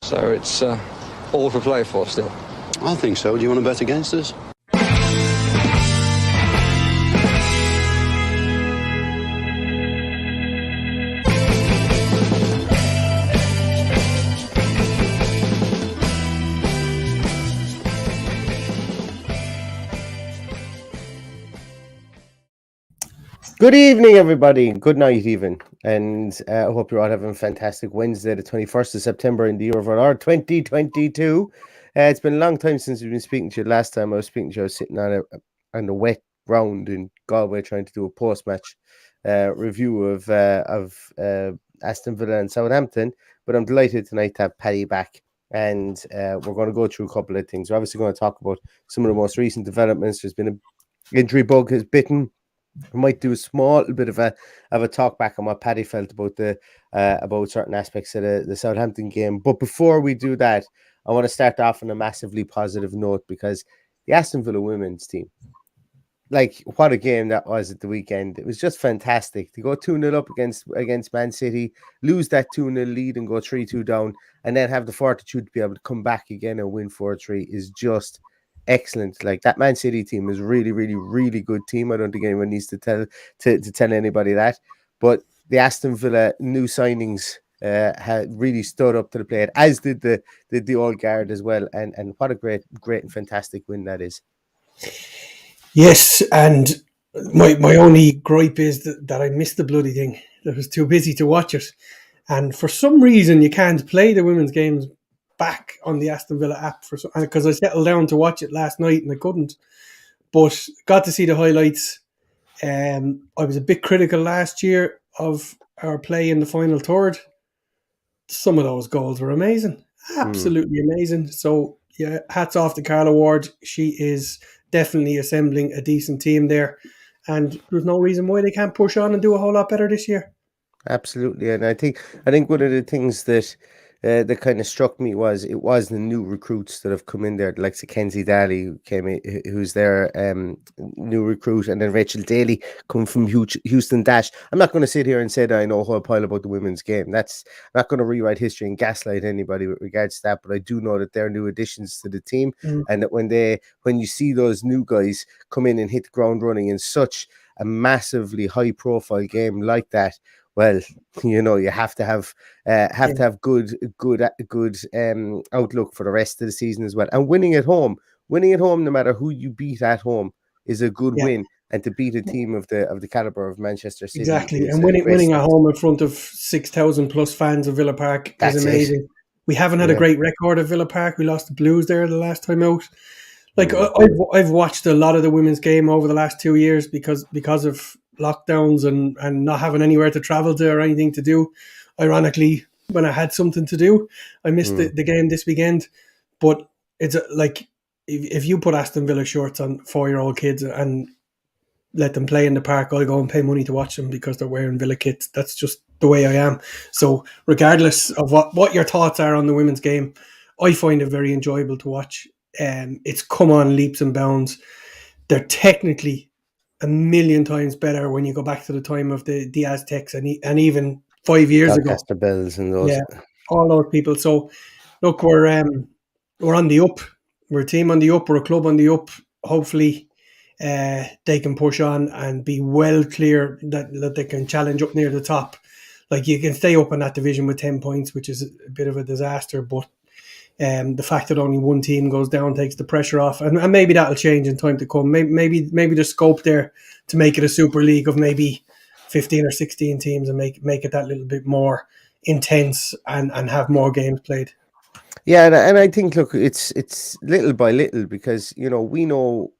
So it's all to play for still. I think so. Do you want to bet against us? Good evening, everybody. Good night, even. And I hope you're all having a fantastic Wednesday, the 21st of September in the year of our Lord 2022. It's been a long time since we've been speaking to you. Last time I was speaking to you, I was sitting on the wet ground in Galway trying to do a post-match review of Aston Villa and Southampton. But I'm delighted tonight to have Paddy back. And we're going to go through a couple of things. We're obviously going to talk about some of the most recent developments. There's been an injury bug has bitten. We might do a small bit of a talk back on what Paddy felt about about certain aspects of the Southampton game. But before we do that, I want to start off on a massively positive note, because the Aston Villa women's team, like, what a game that was at the weekend. It was just fantastic to go 2-0 up against Man City, lose that 2-0 lead and go 3-2 down, and then have the fortitude to be able to come back again and win 4-3 is just excellent. Like, that Man City team is really, really, really good team. I don't think anyone needs to tell anybody that. But the Aston Villa new signings had really stood up to the plate, as did the old guard as well. And what a great and fantastic win that is. Yes, and my only gripe is that I missed the bloody thing. I was too busy to watch it. And for some reason, you can't play the women's games back on the Aston Villa app because I settled down to watch it last night and I couldn't. But got to see the highlights. I was a bit critical last year of our play in the final third. Some of those goals were amazing. Absolutely amazing. So, yeah, hats off to Carla Ward. She is definitely assembling a decent team there. And there's no reason why they can't push on and do a whole lot better this year. Absolutely. And I think one of the things that kind of struck me was the new recruits that have come in there, like Kenzie Daly, who came in, who's their new recruit, and then Rachel Daly coming from Houston Dash. I'm not going to sit here and say that I know a whole pile about the women's game. I'm not going to rewrite history and gaslight anybody with regards to that, but I do know that they're new additions to the team, and that when you see those new guys come in and hit the ground running in such a massively high profile game like that, well, you know, you have to have good outlook for the rest of the season as well. And winning at home, no matter who you beat at home, is a good win. And to beat a team of the caliber of Manchester City, exactly, and winning at home in front of 6,000 plus fans of Villa Park is amazing. We haven't had a great record at Villa Park. We lost the Blues there the last time out. Like, I've watched a lot of the women's game over the last 2 years because of lockdowns and not having anywhere to travel to or anything to do. Ironically, when I had something to do, I missed the game this weekend. But it's like, if you put Aston Villa shorts on 4-year-old kids and let them play in the park, I'll go and pay money to watch them because they're wearing Villa kits. That's just the way I am. So regardless of what your thoughts are on the women's game, I find it very enjoyable to watch. It's come on leaps and bounds. They're technically a million times better when you go back to the time of the Aztecs and even 5 years ago. The Bills and those. Yeah, all those people. So, look, we're on the up. We're a team on the up. We're a club on the up. Hopefully, they can push on and be well clear that they can challenge up near the top. Like, you can stay up in that division with 10 points, which is a bit of a disaster, but the fact that only one team goes down takes the pressure off, and maybe that'll change in time to come. Maybe there's scope there to make it a Super League of maybe 15 or 16 teams and make it that little bit more intense and have more games played. Yeah, and I think, look, it's little by little, because, you know, we know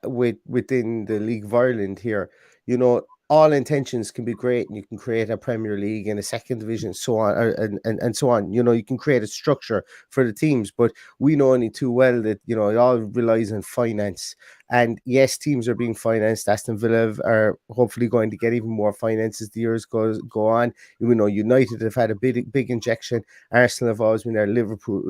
within the League of Ireland here, you know, all intentions can be great, and you can create a Premier League and a second division, so on, and so on. You know, you can create a structure for the teams, but we know only too well that, you know, it all relies on finance. And yes, teams are being financed. Aston Villa are hopefully going to get even more finance as the years go on. You know, United have had a big injection. Arsenal have always been there. Liverpool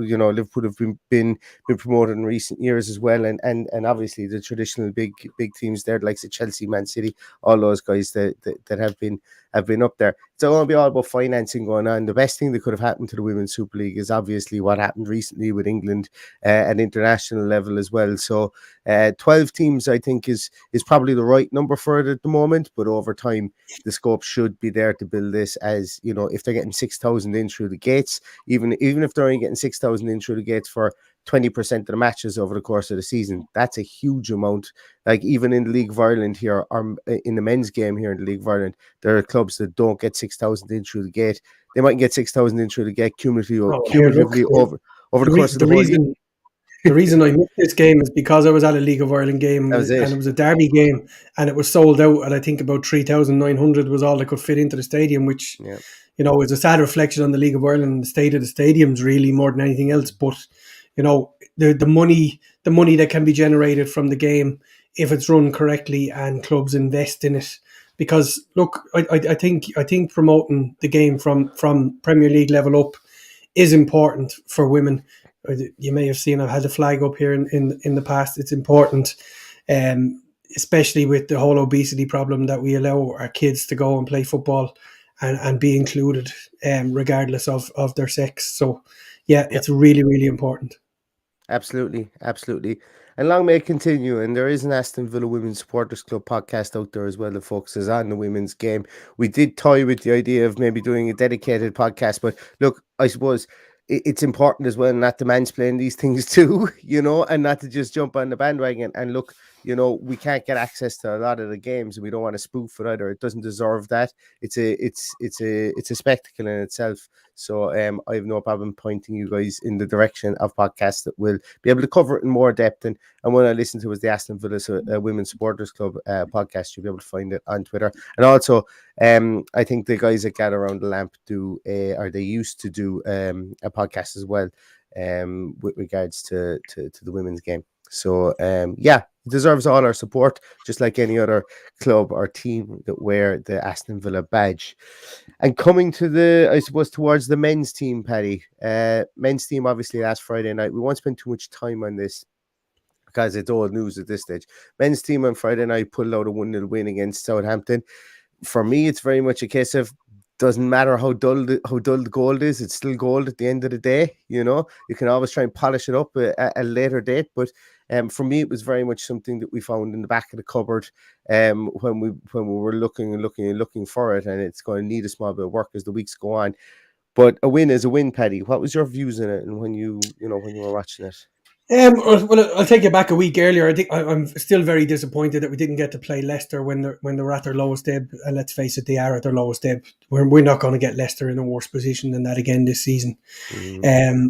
have been promoted in recent years as well. And obviously the traditional big teams there, like Chelsea, Man City, all those guys that have been have been up there. It's going to be all about financing going on. The best thing that could have happened to the Women's Super League is obviously what happened recently with England at international level as well. So 12 teams, I think, is probably the right number for it at the moment. But over time, the scope should be there to build this, as you know, if they're getting 6,000 in through the gates, even if they're only getting 6,000 in through the gates for 20% of the matches over the course of the season, that's a huge amount. Like even in the League of Ireland here, or in the men's game here in the League of Ireland, there are clubs that don't get 6,000 in through the gate. They might get 6,000 in through the gate cumulatively over the course of the whole year. The reason I missed this game is because I was at a League of Ireland game, and it was a derby game, and it was sold out, and I think about 3,900 was all that could fit into the stadium, which you know is a sad reflection on the League of Ireland and the state of the stadiums, really, more than anything else. But you know, the money that can be generated from the game, if it's run correctly and clubs invest in it. Because look, I think promoting the game from Premier League level up is important for women. You may have seen I've had the flag up here in the past. It's important, especially with the whole obesity problem, that we allow our kids to go and play football and be included, regardless of their sex. So, it's really, really important. Absolutely. And long may it continue. And there is an Aston Villa Women's Supporters Club podcast out there as well that focuses on the women's game. We did toy with the idea of maybe doing a dedicated podcast, but look, I suppose it's important as well not to mansplain these things too, you know, and not to just jump on the bandwagon. And look, you know, we can't get access to a lot of the games, and we don't want to spoof it either. It doesn't deserve that. It's a spectacle in itself. So I have no problem pointing you guys in the direction of podcasts that will be able to cover it in more depth. And one I listened to was the Aston Villa Women's Supporters Club podcast. You'll be able to find it on Twitter. And also, I think the guys at Gather Around the Lamp they used to do a podcast as well with regards to the women's game. So, it deserves all our support, just like any other club or team that wear the Aston Villa badge. And coming to towards the men's team, Paddy. Men's team, obviously, last Friday night. We won't spend too much time on this because it's old news at this stage. Men's team on Friday night pulled out a 1-0 win against Southampton. For me, it's very much a case of doesn't matter how dull the goal is, it's still gold at the end of the day. You know, you can always try and polish it up at a later date, but for me, it was very much something that we found in the back of the cupboard when we were looking for it, and it's going to need a small bit of work as the weeks go on. But a win is a win, Paddy. What was your views in it, and when you were watching it? Well, I'll take you back a week earlier. I think I'm still very disappointed that we didn't get to play Leicester when they're at their lowest ebb. And let's face it, they are at their lowest ebb. We're not going to get Leicester in a worse position than that again this season. Mm-hmm.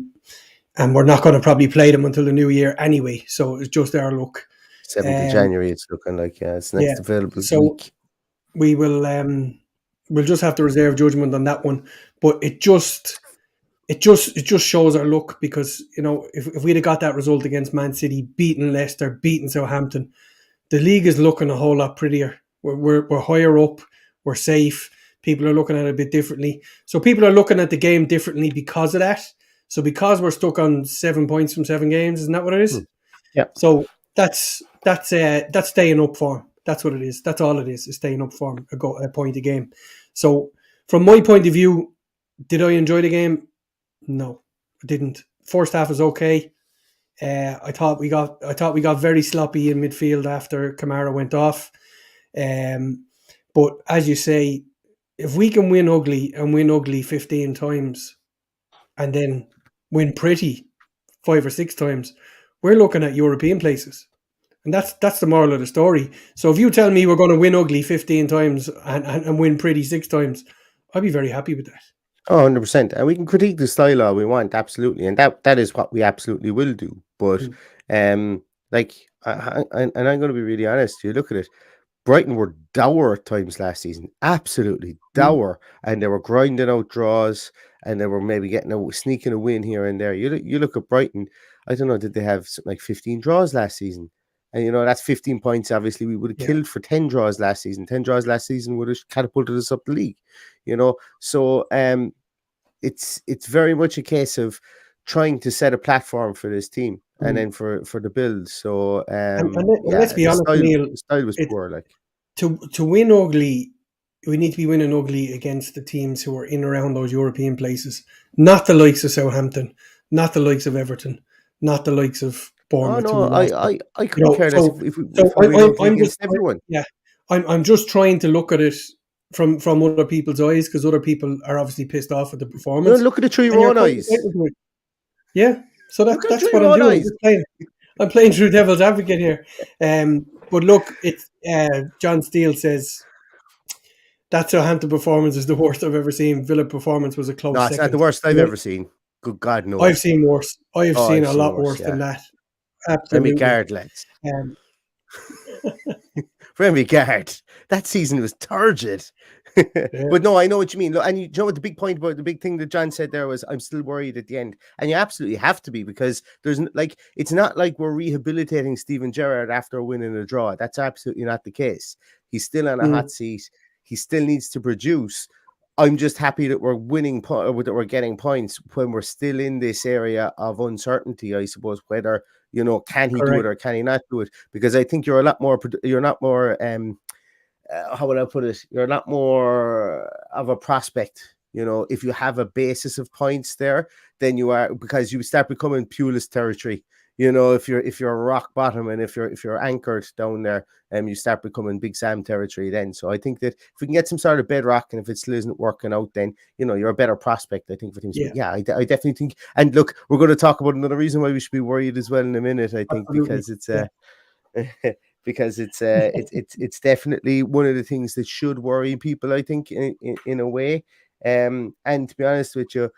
And we're not going to probably play them until the new year anyway. So it's just our luck. 7th of January, it's looking like, it's next available week. We will we'll just have to reserve judgment on that one. But it just shows our luck, because, you know, if we'd have got that result against Man City, beating Leicester, beating Southampton, the league is looking a whole lot prettier. We're higher up, we're safe. People are looking at it a bit differently. So people are looking at the game differently because of that. So because we're stuck on 7 points from 7 games, isn't that what it is? Yeah. So that's staying up form. That's what it is. That's all it is staying up form, a point a game. So from my point of view, did I enjoy the game? No, I didn't. First half was okay. I thought we got very sloppy in midfield after Kamara went off. But as you say, if we can win ugly 15 times and then win pretty 5 or 6 times, we're looking at European places. And that's the moral of the story. So if you tell me we're going to win ugly 15 times and win pretty 6 times, I'll be very happy with that. Oh, 100%. And we can critique the style all we want, absolutely. And that is what we absolutely will do. But and I'm going to be really honest, you look at it, Brighton were dour at times last season, absolutely dour. And they were grinding out draws, and they were maybe sneaking a win here and there. You look at Brighton, I don't know, did they have something like 15 draws last season? And, you know, that's 15 points. Obviously, we would have killed for 10 draws last season. 10 draws last season would have catapulted us up the league, you know. So it's very much a case of trying to set a platform for this team and then for the build. So and let's be honest, Neil, the style was poor. Like to win ugly we need to be winning ugly against the teams who are in and around those European places. Not the likes of Southampton, not the likes of Everton, not the likes of Oh Bournemouth. no, I couldn't care less if So we win ugly I'm just against everyone. I'm just trying to look at it from other people's eyes, because other people are obviously pissed off at the performance. Look at it through And your you're own quite eyes. entitled to it. Yeah, so Look at it that's through what your I'm own doing. eyes. I'm playing through devil's advocate here. But look, it's John Steele says that Southampton performance is the worst I've ever seen. Villa performance was a close No, it's second. not the worst I've ever seen. Good God, no. I've seen worse. I have seen I've a seen lot worse, worse than that. Remy Absolutely. Gard, lads. Um, Remy Gard. That season was turgid. But no, I know what you mean. Look, and you know what the big point about the big thing that John said there was, I'm still worried at the end. And you absolutely have to be, because there's like, it's not like we're rehabilitating Steven Gerrard after winning a draw. That's absolutely not the case. He's still on a hot seat. He still needs to produce. I'm just happy that we're winning, that we're getting points when we're still in this area of uncertainty, I suppose, whether, you know, can he do it or can he not do it? Because I think you're not more, how would I put it? You're a lot more of a prospect, you know, if you have a basis of points there, then you are, because you start becoming Pulis territory. You know, if you're rock bottom and if you're anchored down there, you start becoming Big Sam territory then. So I think that if we can get some sort of bedrock, and if it still isn't working out, then, you know, you're a better prospect, I think, for teams. Yeah, I definitely think. And look, we're going to talk about another reason why we should be worried as well in a minute, I think. Absolutely. Because it's because it's definitely one of the things that should worry people, I think, in a way. And to be honest with you,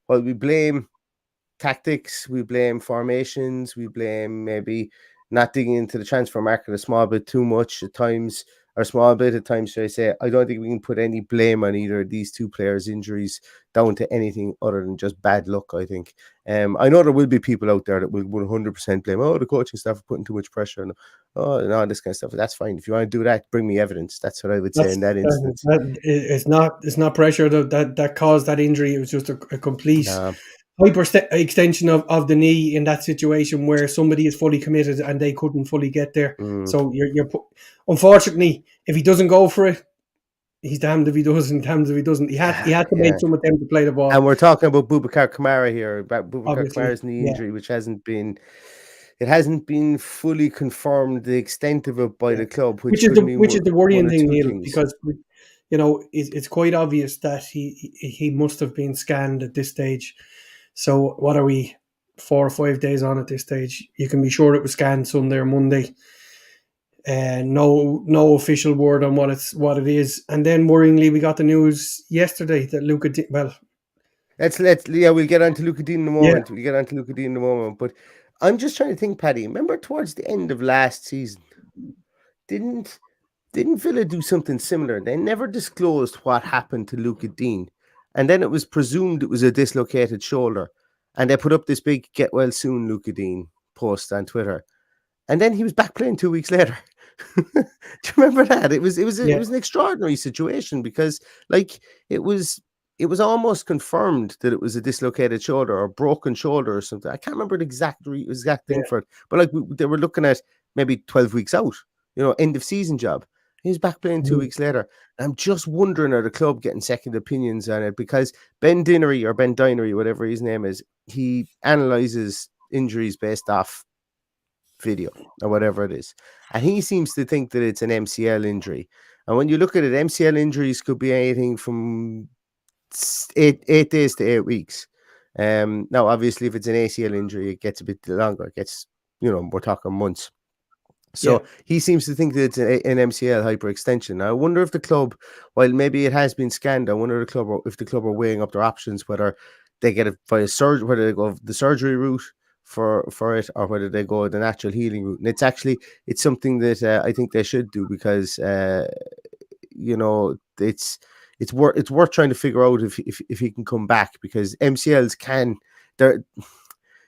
while we blame tactics, we blame formations, we blame maybe not digging into the transfer market a small bit too much at times, or a small bit at times, should I say. I don't think we can put any blame on either of these two players' injuries down to anything other than just bad luck, I think. I know there will be people out there that will 100% blame, the coaching staff are putting too much pressure on them. No, this kind of stuff. That's fine. If you want to do that, bring me evidence. That's what I would say in that instance. It's not pressure that caused that injury. It was just a complete hyper extension of the knee in that situation where somebody is fully committed and they couldn't fully get there. So you're unfortunately, if he doesn't go for it, he's damned if he does and damned if he doesn't. He had to make some attempt to play the ball. And we're talking about Boubacar Kamara here, about Boubacar Kamara's knee injury, which hasn't been fully confirmed, the extent of it by the club, which is the worrying thing, Neil, because, you know, it's quite obvious that he must have been scanned at this stage. So what are we, 4 or 5 days on at this stage? You can be sure it was scanned Sunday or Monday. No official word on what it is. And then worryingly, we got the news yesterday that Luca. We'll get on to Luca Dean in a moment. Yeah. We'll get on to Luca Dean in a moment. But I'm just trying to think, Paddy. Remember towards the end of last season, didn't Villa do something similar? They never disclosed what happened to Luca Dean, and then it was presumed it was a dislocated shoulder, and they put up this big "Get well soon, Luca Dean" post on Twitter, and then he was back playing 2 weeks later. Do you remember that? It was an extraordinary situation, because like it was almost confirmed that it was a dislocated shoulder or a broken shoulder or something. I can't remember the exact thing for it, but like they were looking at maybe 12 weeks out, you know, end of season job. He was back playing 2 weeks later. I'm just wondering, are the club getting second opinions on it? Because Ben Dinery, whatever his name is, he analyzes injuries based off video or whatever it is, and he seems to think that it's an MCL injury. And when you look at it, MCL injuries could be anything from 8 days to 8 weeks. Now obviously if it's an ACL injury, it gets a bit longer. It gets, you know, we're talking months. So he seems to think that it's an MCL hyperextension. Now, I wonder if the club, while maybe it has been scanned, I wonder if the club are weighing up their options, whether they get it by whether they go the surgery route for it, or whether they go the natural healing route. And it's something that I think they should do, because you know, it's worth trying to figure out if he can come back, because MCLs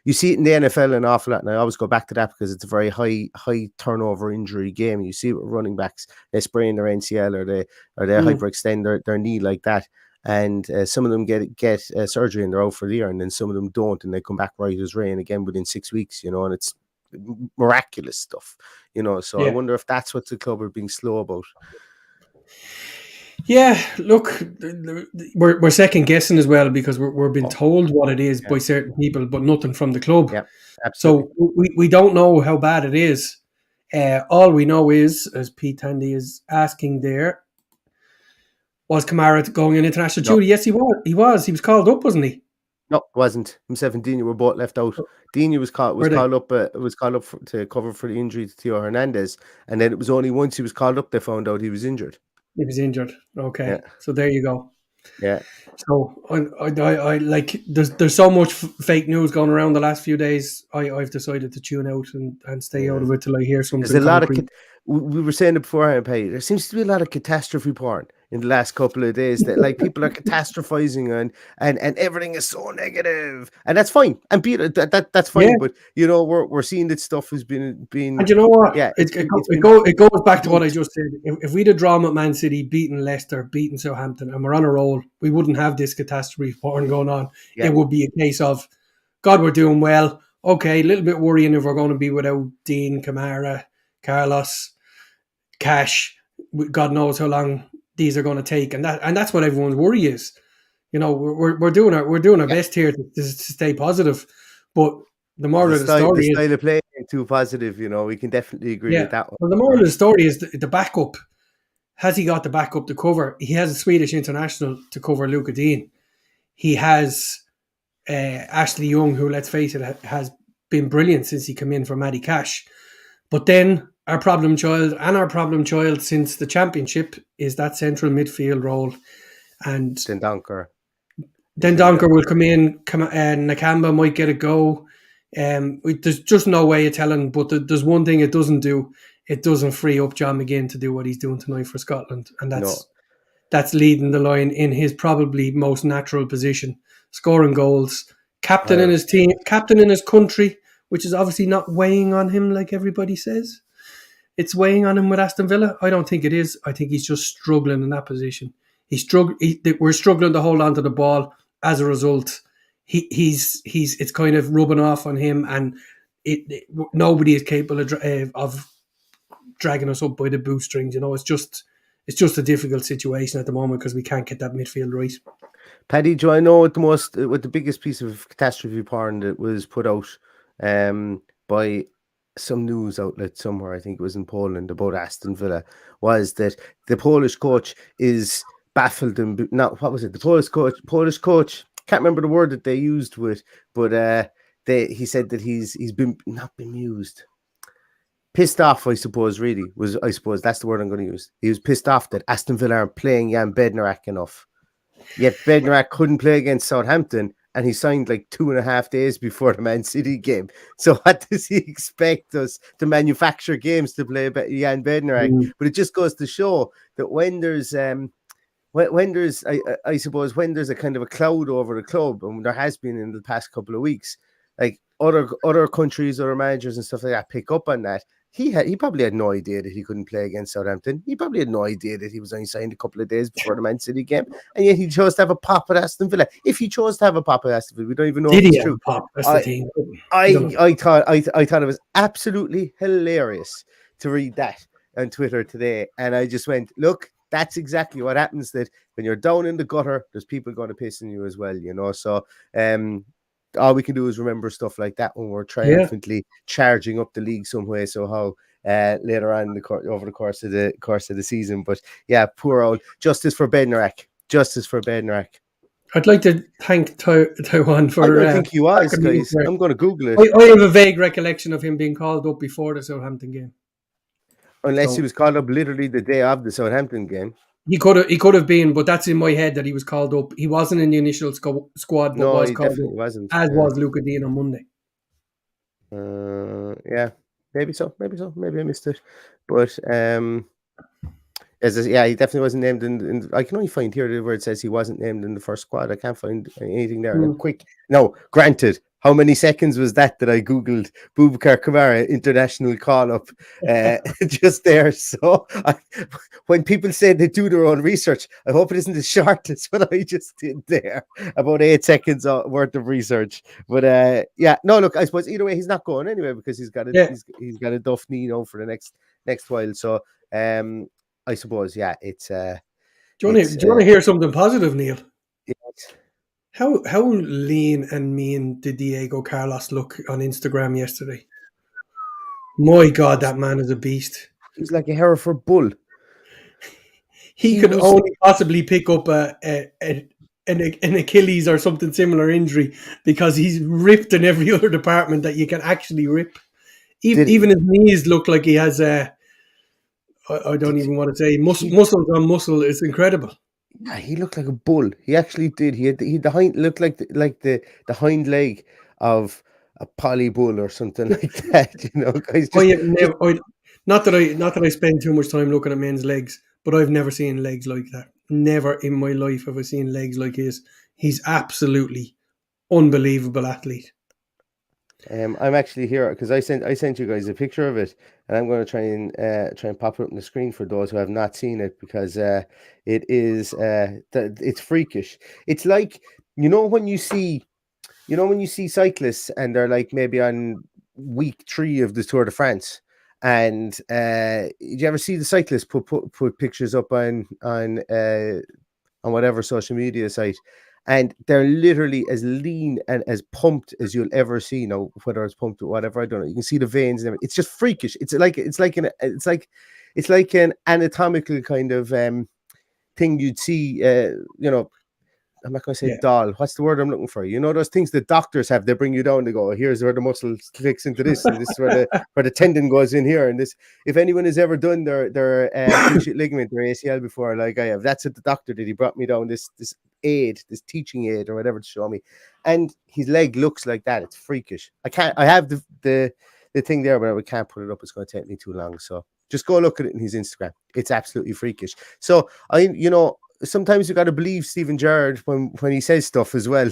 you see it in the NFL an awful lot, and I always go back to that because it's a very high turnover injury game. You see it with running backs; they sprain their MCL or they hyperextend their knee like that, and some of them get surgery and they're out for the year, and then some of them don't, and they come back right as rain again within 6 weeks. You know, and it's miraculous stuff. You know, so I wonder if that's what the club are being slow about. Yeah, look, we're second guessing as well because we're being told what it is Yeah, by certain people, but nothing from the club. yeah, absolutely. So we don't know how bad it is. All we know is, as Pete Tandy is asking there, was Kamara going in international No, duty? Yes, he was. He was. He was called up, wasn't he? no, it wasn't. Himself and Dina were both left out. Dina was Were they? called up. To cover for the injury to Theo Hernandez, and then it was only once he was called up they found out he was injured. He was injured. Yeah, Okay, so there you go. yeah. So I like there's so much fake news going around the last few days. I've decided to tune out and stay out Yeah. of it till I hear There's something a lot of concrete. we were saying it beforehand, Paddy. There seems to be a lot of catastrophe porn in the last couple of days. That like people are catastrophizing and everything is so negative, and that's fine. And that's Yeah, fine. But we're seeing that stuff has been and you know what? yeah, It, it, it's it, been go, it goes back to what I debunked. just said. If we'd have drawn at Man City, beaten Leicester, beaten Southampton, and we're on a roll, we wouldn't have this catastrophe porn going on. Yeah, It would be a case of, God, we're doing well. Okay, a little bit worrying if we're going to be without Dean, Kamara, Carlos, Cash. God knows how long these are going to take, and that's what everyone's worry is. We're doing our yeah. best here to stay positive, but the moral The of the style the story is, style of play ain't too positive. We can definitely agree yeah. with that one. Well, the moral of the story is the backup. Has he got the backup to cover? He has a Swedish international to cover Luka Dean. He has Ashley Young, who, let's face it, has been brilliant since he came in for Matty Cash. But then our problem child since the championship is that central midfield role. And Then Donker. then Donker will come in, Nakamba might get a go. There's just no way of telling, but there's one thing it doesn't do. It doesn't free up John McGinn to do what he's doing tonight for Scotland. And No. that's leading the line in his probably most natural position, scoring goals, captain in his team, captain in his country, which is obviously not weighing on him like everybody says. It's weighing on him with Aston Villa. I don't think it is. I think he's just struggling in that position. We're struggling to hold on to the ball. As a result, he's it's kind of rubbing off on him, and nobody is capable of dragging us up by the bootstrings. It's just a difficult situation at the moment because we can't get that midfield right. Paddy, do I know what the biggest piece of catastrophe porn that was put out by some news outlet somewhere, I think it was in Poland, about Aston Villa, was that the Polish coach is baffled and what was it? The Polish coach, can't remember the word that they used with, but he said that he's been not bemused. Pissed off, I suppose that's the word I'm going to use. He was pissed off that Aston Villa aren't playing Jan Bednarik enough. Yet Bednarik couldn't play against Southampton, and he signed like 2.5 days before the Man City game. So what does he expect us to manufacture games to play Jan Bednarik? But it just goes to show that when there's I suppose when there's a kind of a cloud over the club, and there has been in the past couple of weeks, like other countries, other managers and stuff like that pick up on that. He probably had no idea that he couldn't play against Southampton. He probably had no idea that he was only signed a couple of days before the Man City game, and yet he chose to have a pop at Aston Villa. If he chose to have a pop at Aston Villa, we don't even know if it's true. Pop? That's the thing. I thought it was absolutely hilarious to read that on Twitter today, and I just went, look, that's exactly what happens. That when you're down in the gutter, there's people going to piss on you as well, So all we can do is remember stuff like that when we're triumphantly charging up the league some way, somehow later on over the course of the season. But yeah, poor old justice for Bednarik. I'd like to thank Taiwan for. I don't think he was, guys. I'm going to Google it. I have a vague recollection of him being called up before the Southampton game. Unless he was called up literally the day of the Southampton game. He could have been, but that's in my head that he was called up. He wasn't in the initial squad, but was called up, wasn't. As was Luka Dean on Monday. Yeah, maybe so. Maybe I missed it, but he definitely wasn't named in. I can only find here where it says he wasn't named in the first squad. I can't find anything there. Quick, no. Granted, how many seconds was that I googled Boubacar Kamara international call up just there? So when people say they do their own research, I hope it isn't as short as what I just did there. About 8 seconds worth of research. But look, I suppose either way he's not going anyway because he's got a duff knee for the next while. So I suppose it's Do you want to hear something positive, Neil? Yes. How lean and mean did Diego Carlos look on Instagram yesterday? My God, that man is a beast. He's like a Hereford bull. He could only possibly pick up an Achilles or something similar injury because he's ripped in every other department that you can actually rip. Even his knees look like he has I don't even want to say muscles on muscle. It's incredible. Yeah, he looked like a bull. He actually did. He had the hind looked like the hind leg of a poly bull or something like that. You know, guys. Not that I spend too much time looking at men's legs, but I've never seen legs like that. Never in my life have I seen legs like his. He's absolutely unbelievable athlete. I'm actually here because I sent you guys a picture of it, and I'm going to try and pop it up on the screen for those who have not seen it because it is it's freakish. It's like when you see cyclists and they're like maybe on week 3 of the Tour de France, and did you ever see the cyclists put pictures up on whatever social media site? And they're literally as lean and as pumped as you'll ever see. Now, whether it's pumped or whatever, I don't know. You can see the veins and everything. It's just freakish. It's like an anatomical kind of thing you'd see. I'm not going to say doll. What's the word I'm looking for? Those things that doctors have. They bring you down. They go, here's where the muscle clicks into this, and this is where the tendon goes in here. And this, if anyone has ever done their cruciate ligament, their ACL before, like I have, that's what the doctor did. He brought me down this aid, this teaching aid or whatever to show me, and his leg looks like that. It's freakish. I have the thing there, but I can't put it up. It's going to take me too long. So just go look at it in his Instagram. It's absolutely freakish. So sometimes you got to believe Stephen Gerrard when he says stuff as well,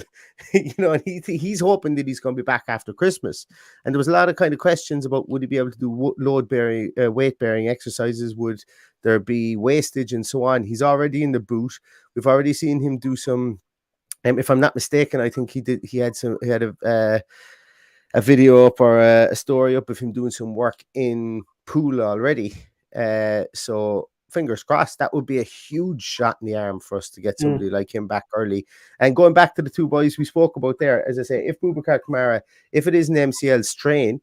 and he's hoping that he's going to be back after Christmas. And there was a lot of kind of questions about would he be able to do weight bearing exercises? Would there be wastage and so on? He's already in the boot. We've already seen him do some. If I'm not mistaken, I think he had a video up or a story up of him doing some work in pool already. So fingers crossed, that would be a huge shot in the arm for us to get somebody like him back early. And going back to the two boys we spoke about there, as I say, if Boubacar Kamara, if it is an MCL strain,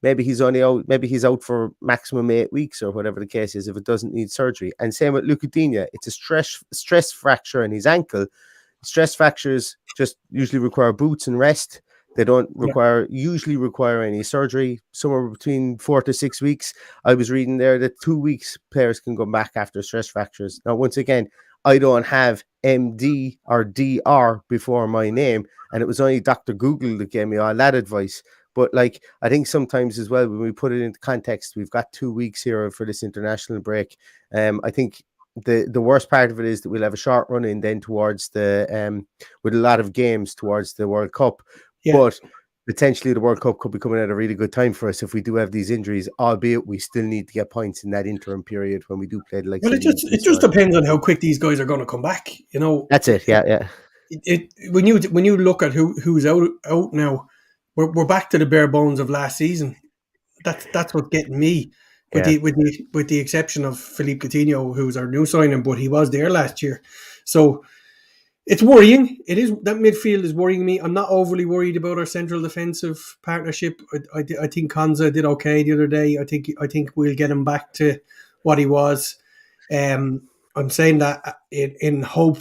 maybe he's out for maximum 8 weeks or whatever the case is if it doesn't need surgery. And same with Luca Digne, it's a stress fracture in his ankle. Stress fractures just usually require boots and rest. They don't usually require any surgery, somewhere between 4 to 6 weeks. I was reading there that 2 weeks players can go back after stress fractures. Now, once again, I don't have MD or DR before my name, and it was only Dr. Google that gave me all that advice. But I think sometimes as well, when we put it into context, we've got 2 weeks here for this international break. I think the worst part of it is that we'll have a short run in then towards the with a lot of games towards the World Cup. Yeah. But potentially the World Cup could be coming at a really good time for us if we do have these injuries, albeit we still need to get points in that interim period when we do play the Well, it just depends on how quick these guys are going to come back. That's it. Yeah. When you look at who's out now, we're back to the bare bones of last season. That's what's getting me. With the exception of Philippe Coutinho, who's our new signing, but he was there last year. So it's worrying. It is, that midfield is worrying me. I'm not overly worried about our central defensive partnership. I think Konza did okay the other day. I think we'll get him back to what he was. I'm saying that in hope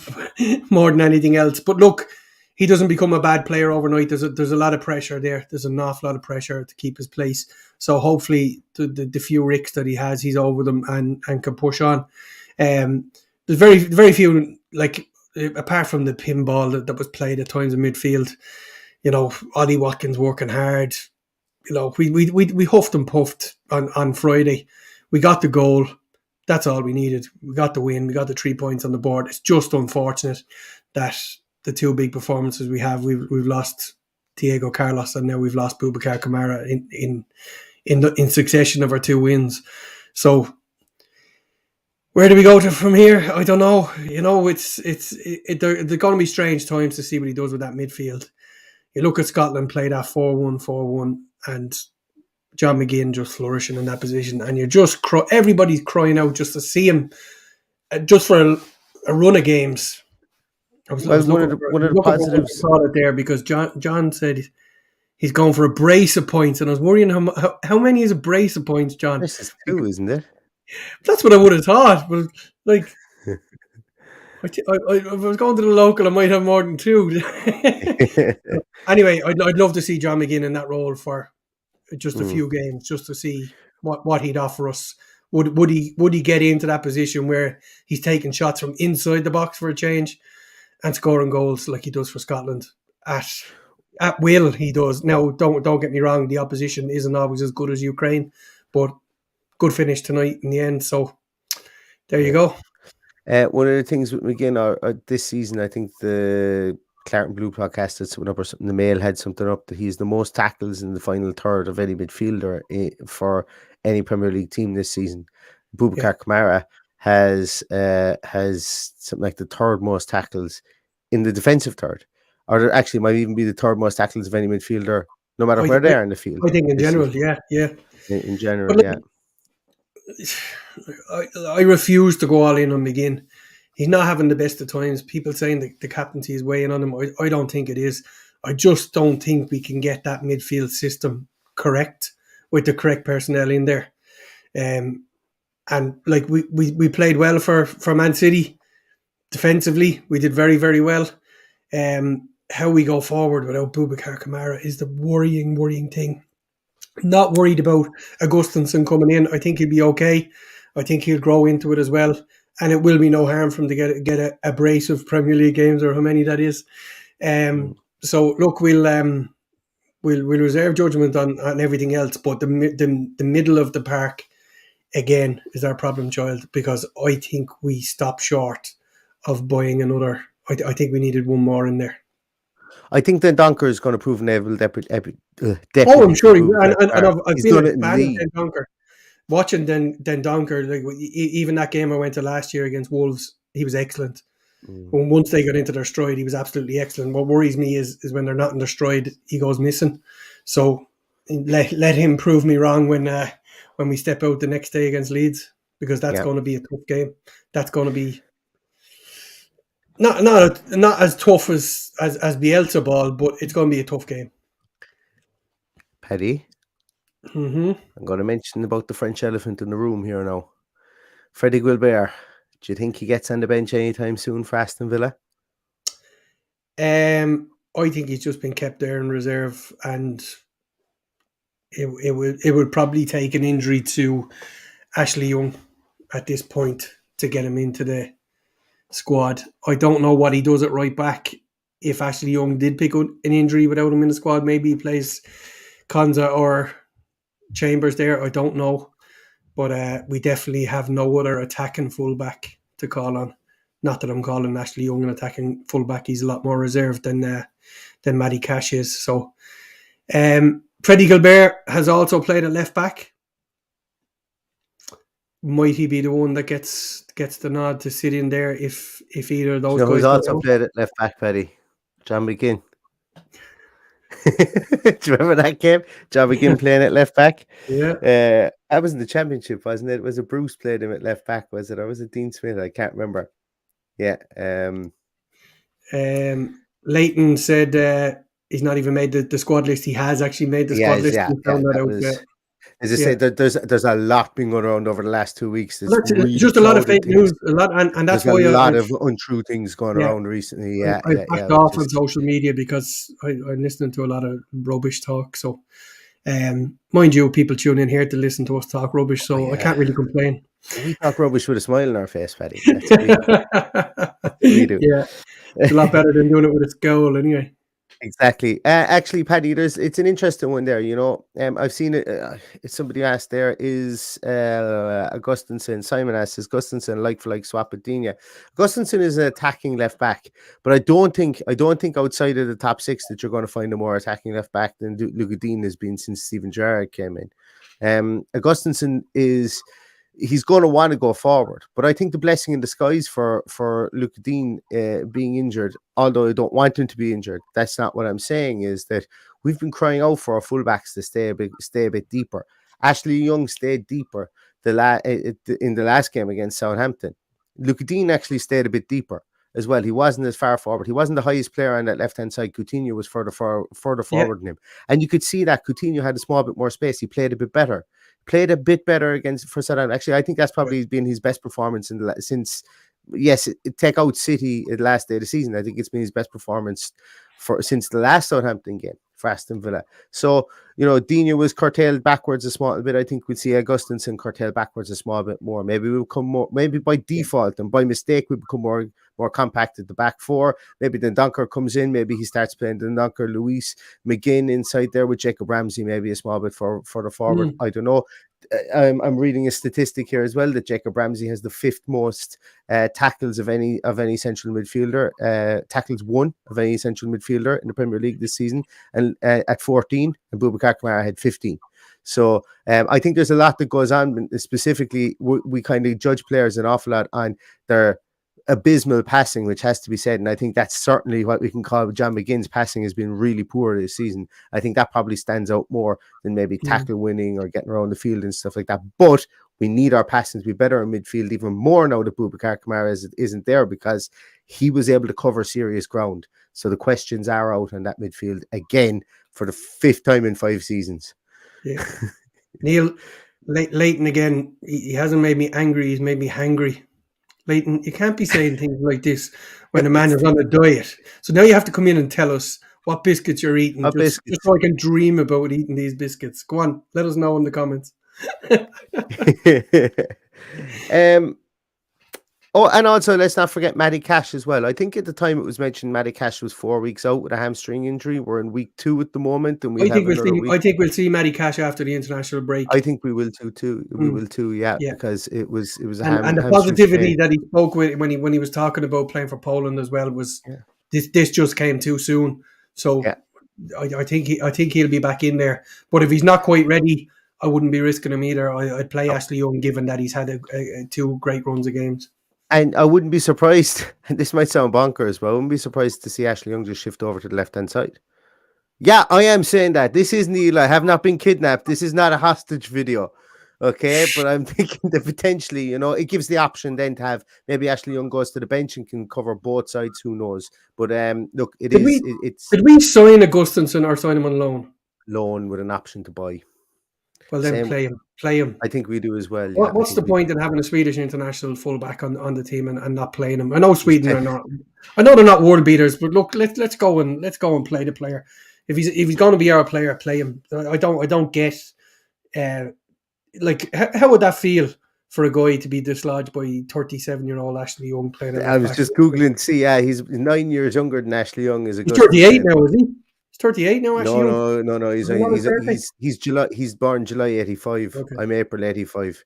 more than anything else. But look, he doesn't become a bad player overnight. There's a lot of pressure there. There's an awful lot of pressure to keep his place. So hopefully the few ricks that he has, he's over them and can push on. There's very, very few, apart from the pinball that was played at times in midfield, Ollie Watkins working hard. We huffed and puffed on Friday. We got the goal. That's all we needed. We got the win. We got the 3 points on the board. It's just unfortunate that the two big performances we have, we've lost Diego Carlos and now we've lost Boubacar Kamara in succession of our 2 wins. So where do we go from here? I don't know. They're going to be strange times to see what he does with that midfield. You look at Scotland play that 4-1, and John McGinn just flourishing in that position, and you're just everybody's crying out just to see him, just for a run of games. I was one of looking the for what positives. you call it there because John said he's going for a brace of points, and I was worrying how many is a brace of points, John? This is 2, isn't it? That's what I would have thought, but like. If I was going to the local, I might have more than 2. Anyway, I'd love to see John McGinn in that role for just a few games, just to see what he'd offer us. Would he get into that position where he's taking shots from inside the box for a change and scoring goals like he does for Scotland at will? He does. Now, don't get me wrong, the opposition isn't always as good as Ukraine, but good finish tonight in the end. So there you go. One of the things with McGinn this season, I think the Clark and Blue podcast had something up, or something. The Mail had something up that he's the most tackles in the final third of any midfielder for any Premier League team this season. Boubacar Kamara has something like the third most tackles in the defensive third, or there actually might even be the third most tackles of any midfielder, no matter where they are in the field. I think in general, season. In general, yeah. I refuse to go all in on McGinn. He's not having the best of times. People saying that the captaincy is weighing on him. I don't think it is. I just don't think we can get that midfield system correct with the correct personnel in there. And like we played well for Man City defensively. We did very, very well. How we go forward without Boubacar Kamara is the worrying thing. Not worried about Augustinsson coming in. I think he'll be okay. I think he'll grow into it as well. And it will be no harm for him to get a brace of Premier League games, or how many that is. So look, we'll reserve judgment on everything else, but the middle of the park again is our problem child, because I think we stopped short of buying another. I think we needed one more in there. I think that Donker is going to prove an able deputy. I'm sure he will. And I've been a fan of Den Donker. Watching Den Donker, like even that game I went to last year against Wolves, he was excellent. When once they got into their stride, he was absolutely excellent. What worries me is when they're not in their stride, he goes missing. So let him prove me wrong when we step out the next day against Leeds, because that's going to be a tough game. That's going to be not as tough as Bielsa ball, but it's going to be a tough game. Paddy, I'm going to mention about the French elephant in the room here now. Freddie Guilbert. Do you think he gets on the bench anytime soon for Aston Villa? I think he's just been kept there in reserve, and it would probably take an injury to Ashley Young at this point to get him into the squad. I don't know what he does at right back. If Ashley Young did pick up an injury without him in the squad, maybe he plays Konza or Chambers there. I don't know. But we definitely have no other attacking fullback to call on. Not that I'm calling Ashley Young an attacking fullback. He's a lot more reserved than Matty Cash is. So Freddie Gilbert has also played at left back. Might he be the one that gets the nod to sit in there if either of those guys? Who's also played at left back, Paddy? John McGinn. Do you remember that game? John McGinn playing at left back? Yeah. That was in the Championship, wasn't it? Was it Bruce played him at left back? Was it? Or was it Dean Smith? I can't remember. Yeah. Leighton said he's not even made the squad list. He has actually made the squad list. Yeah, as I say, there's a lot been going around over the last 2 weeks. There's really just a lot of fake news, and that's there's a lot of untrue things going around recently. I backed off on social media because I'm listening to a lot of rubbish talk. So, mind you, people tune in here to listen to us talk rubbish, so I can't really complain. We talk rubbish with a smile on our face, Paddy. That's what we do. Yeah, it's a lot better than doing it with a scowl, anyway. Exactly. Actually, Paddy, it's an interesting one there. You know, I've seen it. Somebody asked there, is Augustinsson? Simon asked, is Augustinsson like for like swap with Digne? Augustinsson is an attacking left back, but I don't think outside of the top 6 that you're going to find a more attacking left back than Luca Digne has been since Steven Gerrard came in. Augustinsson he's going to want to go forward, but I think the blessing in disguise for Luca Digne being injured, although I don't want him to be injured, that's not what I'm saying, is that we've been crying out for our fullbacks to stay a bit deeper. Ashley Young stayed deeper in the last game against Southampton. Luke Dean actually stayed a bit deeper as well. He wasn't as far forward. He wasn't the highest player on that left-hand side. Coutinho was further forward than him. And you could see that Coutinho had a small bit more space. He played a bit better. For Southampton. Actually, I think that's probably been his best performance since take out City the last day of the season. I think it's been his best performance since the last Southampton game for Aston Villa. So, Dino was curtailed backwards a small bit. I think we'd see Augustinsson curtailed backwards a small bit more. Maybe we become more, maybe by default and by mistake, we become more compact at the back four. Maybe then Donker comes in. Maybe he starts playing the Donker, Luis McGinn inside there with Jacob Ramsey, maybe a small bit further forward. I don't know. I'm reading a statistic here as well that Jacob Ramsey has the 5th most tackles of any central midfielder, tackles won of any central midfielder in the Premier League this season, and at 14, and Boubacar Kamara had 15. So I think there's a lot that goes on. Specifically, we kind of judge players an awful lot on their abysmal passing, which has to be said, and I think that's certainly what we can call John McGinn's passing has been really poor this season. I think that probably stands out more than maybe tackle winning or getting around the field and stuff like that. But we need our passing to be better in midfield even more now that Boubacar Kamara isn't there, because he was able to cover serious ground. So the questions are out on that midfield again for the 5th time in 5 seasons. Yeah. Neil, Leighton again, he hasn't made me angry, he's made me hangry. Leighton, you can't be saying things like this when a man is on a diet. So now you have to come in and tell us what biscuits you're eating, just so I can dream about eating these biscuits. Go on, let us know in the comments. And also let's not forget Matty Cash as well. I think at the time it was mentioned Matty Cash was 4 weeks out with a hamstring injury. We're in week 2 at the moment, and I think we'll see Matty Cash after the international break. I think we will too. We will too, yeah, because it was and the positivity that he spoke with when he was talking about playing for Poland as well was this just came too soon. So I think he'll be back in there. But if he's not quite ready, I wouldn't be risking him either. I'd play Ashley Young, given that he's had 2 great runs of games. And I wouldn't be surprised, and this might sound bonkers, but I wouldn't be surprised to see Ashley Young just shift over to the left-hand side. Yeah, I am saying that. This is Neil. I have not been kidnapped. This is not a hostage video. Okay, but I'm thinking that potentially, it gives the option then to have maybe Ashley Young goes to the bench and can cover both sides. Who knows? But look, did we sign Augustinsson or sign him on loan? Loan with an option to buy. Well, then play him. I think we do as well. Yeah, what's the point in having a Swedish international fullback on the team and not playing him? I know Sweden are not. I know they're not world beaters, but look, let's go and play the player. If he's going to be our player, play him. I don't get how would that feel for a guy to be dislodged by 37-year-old Ashley Young playing? I was just googling to see. Yeah, he's 9 years younger than Ashley Young. He's 38 now, is he? He's 38 now, actually. No. He's July. He's born July 85. Okay. I'm April 85.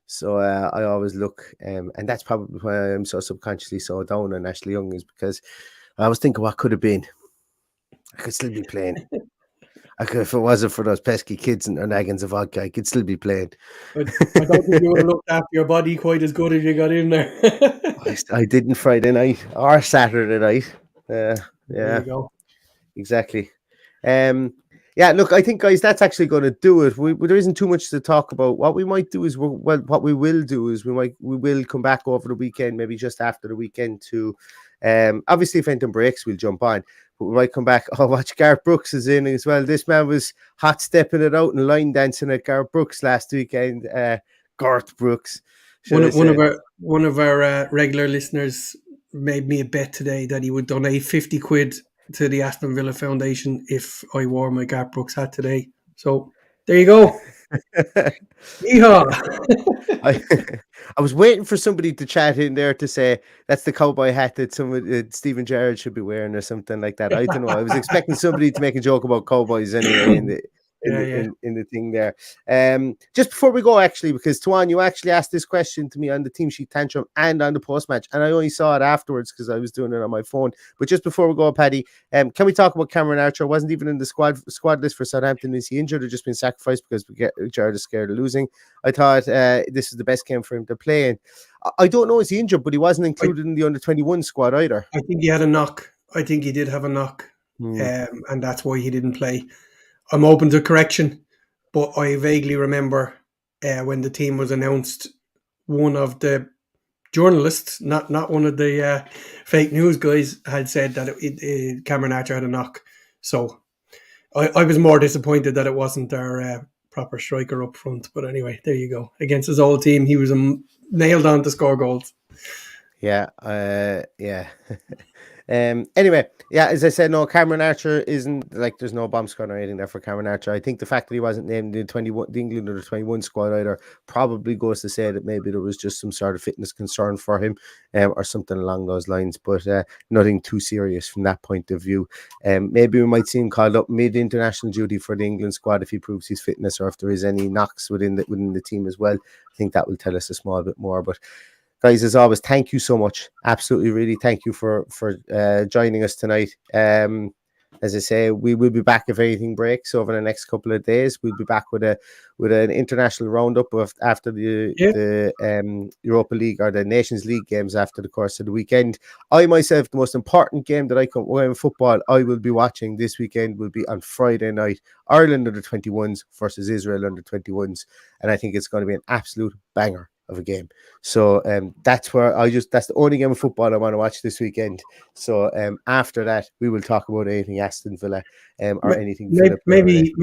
So I always look, and that's probably why I'm so subconsciously so down on Ashley Young, is because I was thinking what could have been. I could still be playing. If it wasn't for those pesky kids and their naggins of vodka, I could still be playing. I don't think you would have looked after your body quite as good as you got in there. I didn't Friday night or Saturday night. There you go. Exactly. Look, I think, guys, that's actually going to do it. There isn't too much to talk about. What we might do is, we will come back over the weekend, maybe just after the weekend to, obviously if anything breaks, we'll jump on. But we might come back. Oh, watch, Gareth Brooks is in as well. This man was hot stepping it out and line dancing at Gareth Brooks last weekend. Garth Brooks. One of our regular listeners made me a bet today that he would donate 50 quid to the Aston Villa Foundation if I wore my Garth Brooks hat today. So there you go. I was waiting for somebody to chat in there to say that's the cowboy hat that Stephen Gerrard should be wearing or something like that. I don't know. I was expecting somebody to make a joke about cowboys anyway in the thing there. Just before we go, actually, because Tuan, you actually asked this question to me on the team sheet tantrum and on the post match, and I only saw it afterwards because I was doing it on my phone. But just before we go, Paddy, can we talk about Cameron Archer? Wasn't even in the squad list for Southampton. Is he injured or just been sacrificed because Gerrard is scared of losing? I thought this is the best game for him to play in. I don't know, is he injured, but he wasn't included in the under-21 squad either. I think he had a knock. I think he did have a knock, and that's why he didn't play. I'm open to correction, but I vaguely remember when the team was announced, one of the journalist, not one of the fake news guys, had said that Cameron Archer had a knock. So I was more disappointed that it wasn't our proper striker up front. But anyway, there you go. Against his old team, he was nailed on to score goals. Yeah, yeah. Anyway, yeah, as I said, no, Cameron Archer isn't like there's no bomb squad or anything there for Cameron Archer. I think the fact that he wasn't named in the England under 21 squad either probably goes to say that maybe there was just some sort of fitness concern for him, or something along those lines. But nothing too serious from that point of view. Maybe we might see him called up mid-international duty for the England squad if he proves his fitness, or if there is any knocks within the team as well. I think that will tell us a small bit more. But guys, as always, thank you so much. Absolutely, really, thank you for joining us tonight. As I say, we will be back if anything breaks over the next couple of days. We'll be back with an international roundup after the Europa League or the Nations League games after the course of the weekend. I myself, the most important game that I can in football I will be watching this weekend will be on Friday night. Ireland under 21s versus Israel under 21s, and I think it's going to be an absolute banger of a game. So that's the only game of football I want to watch this weekend. So after that we will talk about anything Aston Villa or anything maybe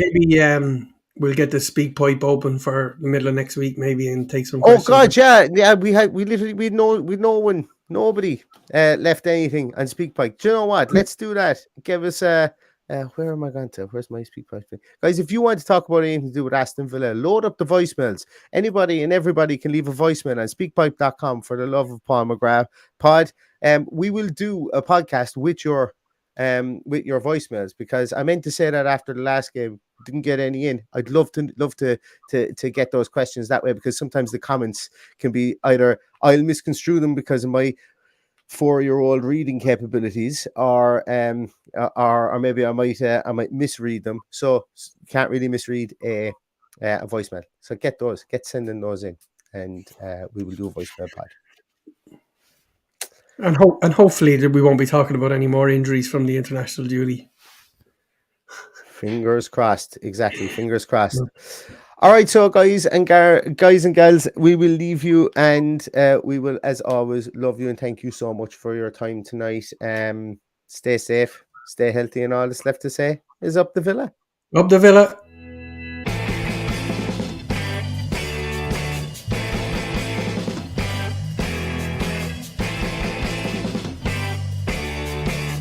we'll get the speak pipe open for the middle of next week maybe and take some questions. God, yeah, nobody left anything on speak pipe. Do you know what? Let's do that. Give us where am I going to? Where's my speak pipe? Guys, if you want to talk about anything to do with Aston Villa, load up the voicemails. Anybody and everybody can leave a voicemail on speakpipe.com for the Love of Paul McGrath pod. We will do a podcast with your voicemails, because I meant to say that after the last game, didn't get any in. I'd love to get those questions that way, because sometimes the comments can be either I'll misconstrue them because of my 4-year-old reading capabilities, or maybe I might misread them. So can't really misread a voicemail. So get sending those in, and we will do a voicemail pod. And hopefully we won't be talking about any more injuries from the international duty. Fingers crossed. Exactly. Fingers crossed. All right, so guys and gals, we will leave you, and we will, as always, love you and thank you so much for your time tonight. Stay safe, stay healthy, and all that's left to say is up the Villa. Up the Villa.